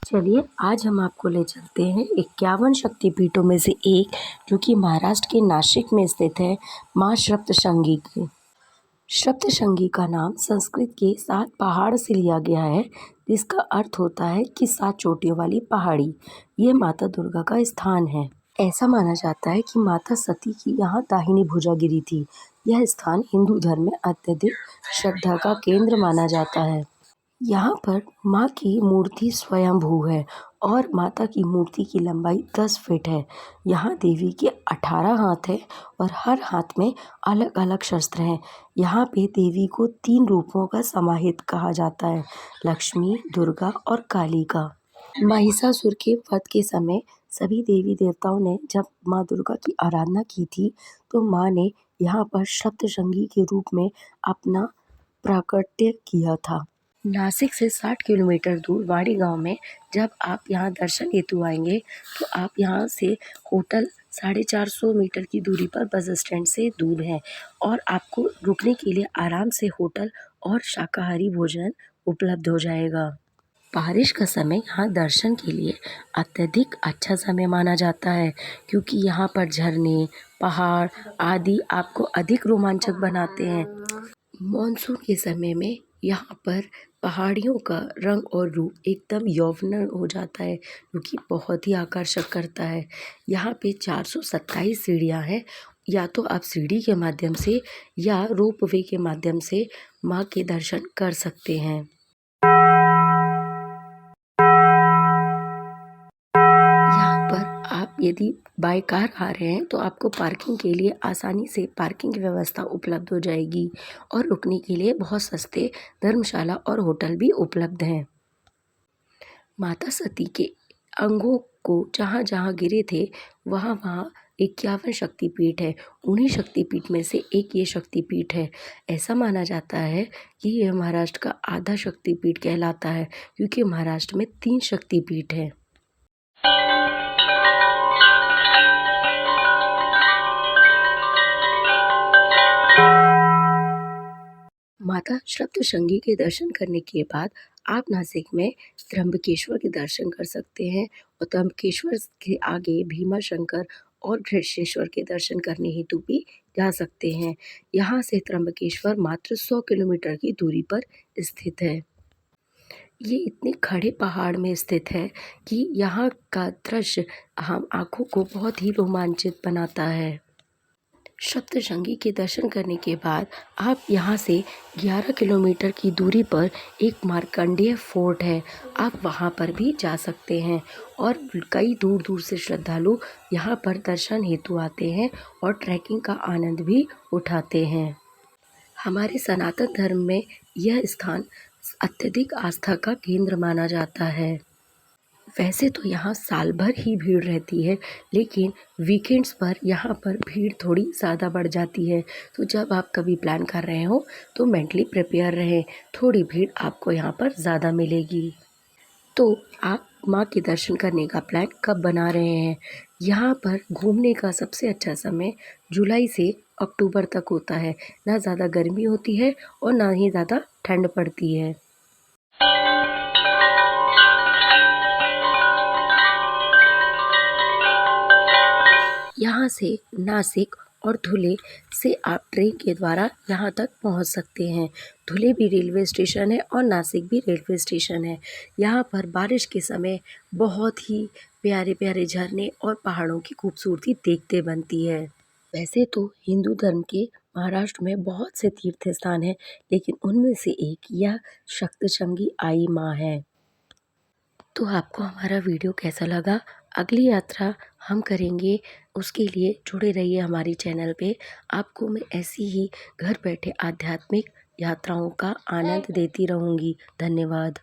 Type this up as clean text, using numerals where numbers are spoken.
चलिए आज हम आपको ले चलते हैं 51 शक्तिपीठों में से एक, जो कि महाराष्ट्र के नासिक में स्थित है, माँ सप्तशृंगी की। सप्तशृंगी का नाम संस्कृत के 7 पहाड़ से लिया गया है, जिसका अर्थ होता है कि 7 चोटियों वाली पहाड़ी। ये माता दुर्गा का स्थान है। ऐसा माना जाता है कि माता सती की यहाँ दाहिनी भुजा गिरी थी। यह स्थान हिंदू धर्म में अत्यधिक श्रद्धा का केंद्र माना जाता है। यहाँ पर माँ की मूर्ति स्वयंभू है और माता की मूर्ति की लंबाई 10 फीट है। यहाँ देवी के 18 हाथ हैं और हर हाथ में अलग अलग शस्त्र हैं। यहाँ पे देवी को 3 रूपों का समाहित कहा जाता है: लक्ष्मी, दुर्गा और काली का। महिषासुर के वध के समय सभी देवी देवताओं ने जब माँ दुर्गा की आराधना की थी, तो माँ ने यहाँ पर सप्तशृंगी के रूप में अपना प्राकट्य किया था। नासिक से 60 किलोमीटर दूर वाड़ी गांव में जब आप यहाँ दर्शन हेतु आएंगे, तो आप यहाँ से होटल 450 मीटर की दूरी पर बस स्टैंड से दूर है और आपको रुकने के लिए आराम से होटल और शाकाहारी भोजन उपलब्ध हो जाएगा। बारिश का समय यहाँ दर्शन के लिए अत्यधिक अच्छा समय माना जाता है, क्योंकि यहाँ पर झरने, पहाड़ आदि आपको अधिक रोमांचक बनाते हैं। मॉनसून के समय में यहाँ पर पहाड़ियों का रंग और रूप एकदम यौवनल हो जाता है, जो कि बहुत ही आकर्षक करता है। यहाँ पे 427 सीढ़ियाँ हैं। या तो आप सीढ़ी के माध्यम से या रोपवे के माध्यम से माँ के दर्शन कर सकते हैं। यहाँ पर आप यदि बाय कार आ रहे हैं तो आपको पार्किंग के लिए आसानी से पार्किंग की व्यवस्था उपलब्ध हो जाएगी और रुकने के लिए बहुत सस्ते धर्मशाला और होटल भी उपलब्ध हैं। माता सती के अंगों को जहाँ जहाँ गिरे थे, वहाँ वहाँ 51 शक्तिपीठ है। उन्हीं शक्तिपीठ में से एक ये शक्तिपीठ है। ऐसा माना जाता है कि यह महाराष्ट्र का आधा शक्तिपीठ कहलाता है, क्योंकि महाराष्ट्र में 3 शक्तिपीठ है। माता सप्तशृंगी के दर्शन करने के बाद आप नासिक में त्र्यंबकेश्वर के दर्शन कर सकते हैं और त्र्यंबकेश्वर के आगे भीमाशंकर और घृष्णेश्वर के दर्शन करने हेतु भी जा सकते हैं। यहाँ से त्र्यंबकेश्वर मात्र 100 किलोमीटर की दूरी पर स्थित है। ये इतने खड़े पहाड़ में स्थित है कि यहाँ का दृश्य हम आँखों को बहुत ही रोमांचित बनाता है। सप्तशृंगी के दर्शन करने के बाद आप यहाँ से 11 किलोमीटर की दूरी पर एक मार्कंडेय फोर्ट है, आप वहाँ पर भी जा सकते हैं और कई दूर दूर से श्रद्धालु यहाँ पर दर्शन हेतु आते हैं और ट्रैकिंग का आनंद भी उठाते हैं। हमारे सनातन धर्म में यह स्थान अत्यधिक आस्था का केंद्र माना जाता है। वैसे तो यहाँ साल भर ही भीड़ रहती है, लेकिन वीकेंड्स पर यहाँ पर भीड़ थोड़ी ज़्यादा बढ़ जाती है। तो जब आप कभी प्लान कर रहे हो तो मेंटली प्रिपेयर रहें, थोड़ी भीड़ आपको यहाँ पर ज़्यादा मिलेगी। तो आप माँ के दर्शन करने का प्लान कब बना रहे हैं? यहाँ पर घूमने का सबसे अच्छा समय जुलाई से अक्टूबर तक होता है। ना ज़्यादा गर्मी होती है और ना ही ज़्यादा ठंड पड़ती है। यहाँ से नासिक और धुले से आप ट्रेन के द्वारा यहाँ तक पहुँच सकते हैं। धुले भी रेलवे स्टेशन है और नासिक भी रेलवे स्टेशन है। यहाँ पर बारिश के समय बहुत ही प्यारे प्यारे झरने और पहाड़ों की खूबसूरती देखते बनती है। वैसे तो हिंदू धर्म के महाराष्ट्र में बहुत से तीर्थ स्थान हैं, लेकिन उनमें से एक यह सप्तशृंगी आई माँ है। तो आपको हमारा वीडियो कैसा लगा? अगली यात्रा हम करेंगे, उसके लिए जुड़े रहिए हमारी चैनल पे। आपको मैं ऐसी ही घर बैठे आध्यात्मिक यात्राओं का आनंद देती रहूँगी। धन्यवाद।